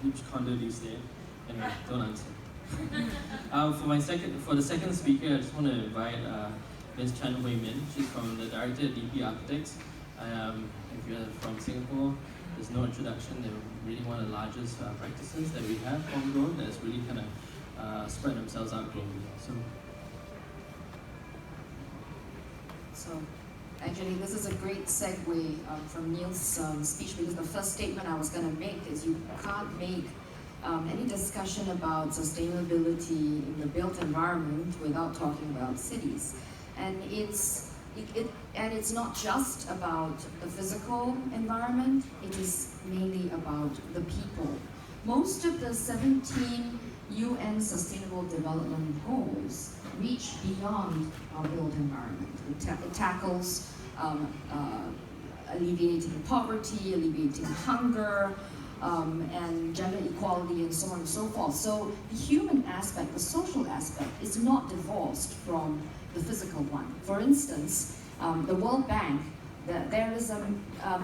which condo do you stay in? Anyway, don't answer. For the second speaker, I just want to invite Ms. Chen Hui Min. She's from the director at DP Architects. If you're from Singapore, there's no introduction. They're really one of the largest practices that we have homegrown that's really kind of spread themselves out globally. So actually, this is a great segue from Neil's speech, because the first statement I was going to make is you can't make any discussion about sustainability in the built environment without talking about cities. And it's not just about the physical environment, it is mainly about the people. Most of the 17 UN Sustainable Development Goals reach beyond our built environment. It tackles alleviating poverty, alleviating hunger, and gender equality, and so on and so forth. So the human aspect, the social aspect, is not divorced from the physical one. For instance, the World Bank, there is a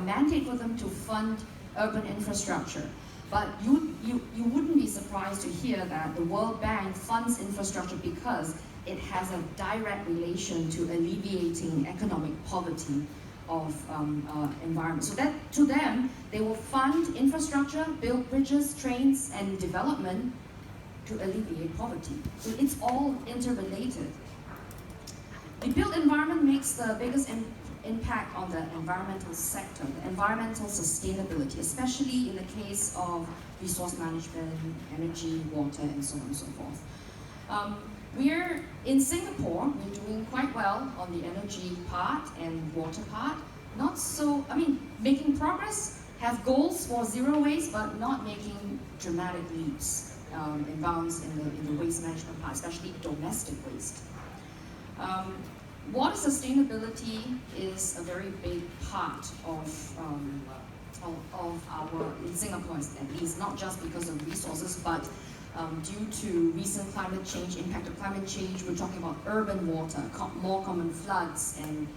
mandate for them to fund urban infrastructure. But you wouldn't be surprised to hear that the World Bank funds infrastructure because it has a direct relation to alleviating economic poverty of environment. So that to them, they will fund infrastructure, build bridges, trains, and development to alleviate poverty. So it's all interrelated. The built environment makes the biggest impact on the environmental sector, the environmental sustainability, especially in the case of resource management, energy, water, and so on and so forth. We're in Singapore, we're doing quite well on the energy part and water part. Not so, making progress, have goals for zero waste, but not making dramatic leaps and bounds in the waste management part, especially domestic waste. Water sustainability is a very big part of our, in Singapore at least, not just because of resources, but due to recent climate change, impact of climate change. We're talking about urban water, more common floods, and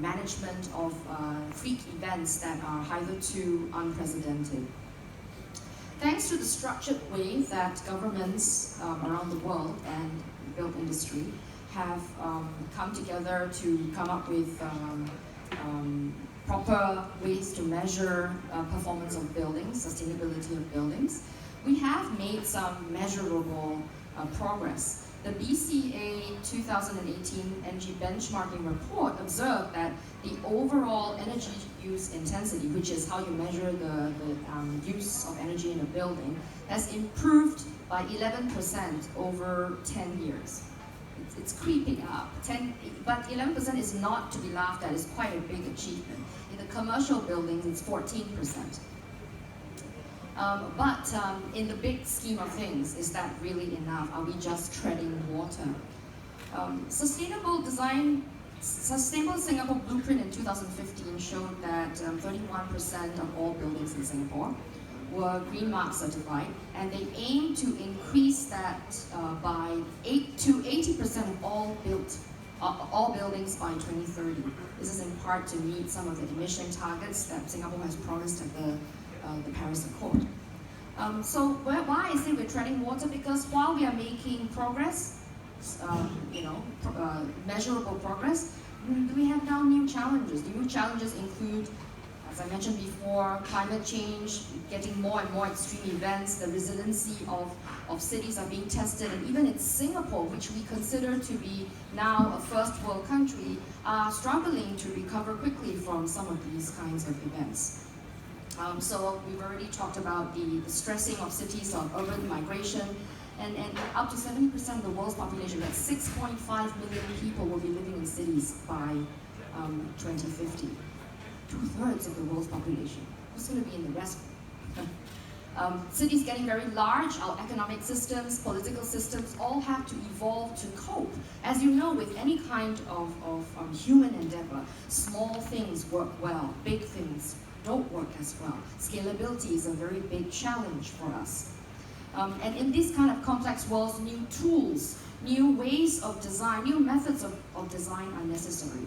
management of freak events that are hitherto unprecedented. Thanks to the structured way that governments around the world and the built industry have come together to come up with proper ways to measure performance of buildings, sustainability of buildings, we have made some measurable progress. The BCA 2018 Energy Benchmarking Report observed that the overall energy use intensity, which is how you measure the use of energy in a building, has improved by 11% over 10 years. It's creeping up, but 11% is not to be laughed at. It's quite a big achievement. In the commercial buildings, it's 14%. But in the big scheme of things, is that really enough? Are we just treading water? Sustainable Singapore Blueprint in 2015 showed that 31% of all buildings in Singapore were Green Mark certified, and they aim to increase that by 80% of all buildings by 2030. This is in part to meet some of the emission targets that Singapore has promised at the Paris Accord. So why I say we're treading water? Because while we are making progress, measurable progress, we have now new challenges. The new challenges include, as I mentioned before, climate change, getting more and more extreme events, the resiliency of cities are being tested, and even in Singapore, which we consider to be now a first world country, are struggling to recover quickly from some of these kinds of events. So we've already talked about the stressing of cities, of urban migration, and up to 70% of the world's population, that's 6.5 million people, will be living in cities by 2050. 2/3 of the world's population. Who's going to be in the rest? Cities getting very large, our economic systems, political systems, all have to evolve to cope. As you know, with any kind of human endeavor, small things work well, big things don't work as well. Scalability is a very big challenge for us. And in this kind of complex worlds, new tools, new ways of design, new methods of design are necessary.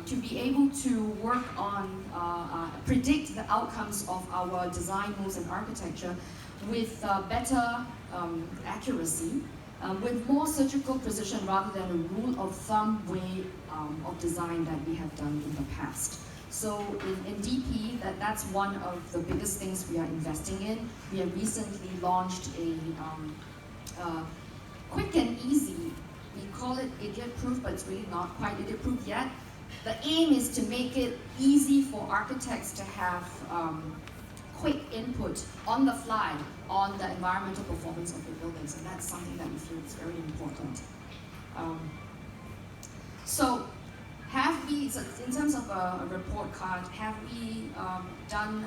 to be able to work on, predict the outcomes of our design moves and architecture with better accuracy, with more surgical precision rather than a rule of thumb way of design that we have done in the past. So in DP, that's one of the biggest things we are investing in. We have recently launched a quick and easy, we call it idiot-proof, but it's really not quite idiot-proof yet. The aim is to make it easy for architects to have quick input on the fly on the environmental performance of the buildings, and that's something that we feel is very important. So in terms of a report card, have we done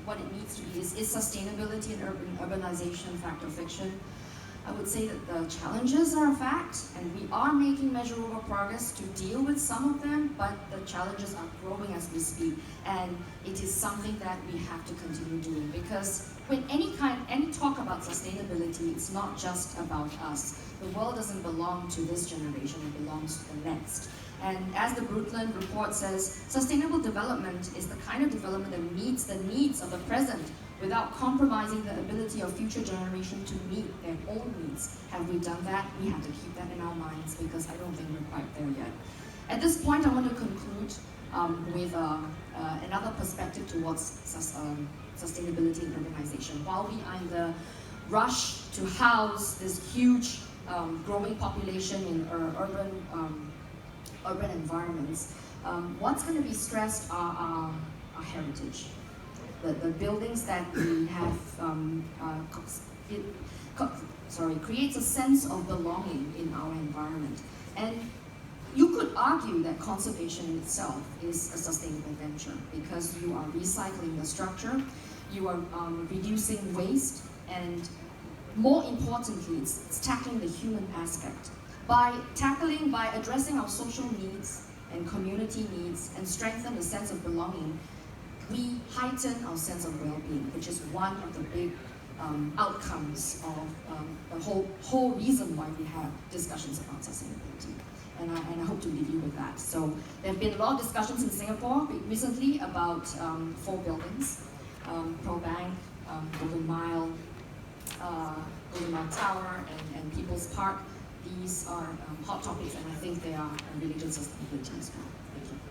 what it needs to be? Is sustainability and urbanization fact or fiction? I would say that the challenges are a fact, and we are making measurable progress to deal with some of them, but the challenges are growing as we speak, and it is something that we have to continue doing, because when any talk about sustainability, it's not just about us. The world doesn't belong to this generation, it belongs to the next. And as the Brundtland report says, sustainable development is the kind of development that meets the needs of the present without compromising the ability of future generations to meet their own needs. Have we done that? We have to keep that in our minds, because I don't think we're quite there yet. At this point, I want to conclude with another perspective towards sustainability and urbanization. While we are in the rush to house this huge growing population in urban environments, what's going to be stressed are our heritage. The buildings that we have creates a sense of belonging in our environment. And you could argue that conservation in itself is a sustainable venture, because you are recycling the structure, you are reducing waste, and more importantly, it's tackling the human aspect. By addressing our social needs and community needs and strengthen the sense of belonging, we heighten our sense of well-being, which is one of the big outcomes of the whole reason why we have discussions about sustainability. And I hope to leave you with that. So there have been a lot of discussions in Singapore recently about 4 buildings, Pearl Bank, Golden Mile Tower, and People's Park. These are hot topics, and I think they are related to sustainability as well. Thank you.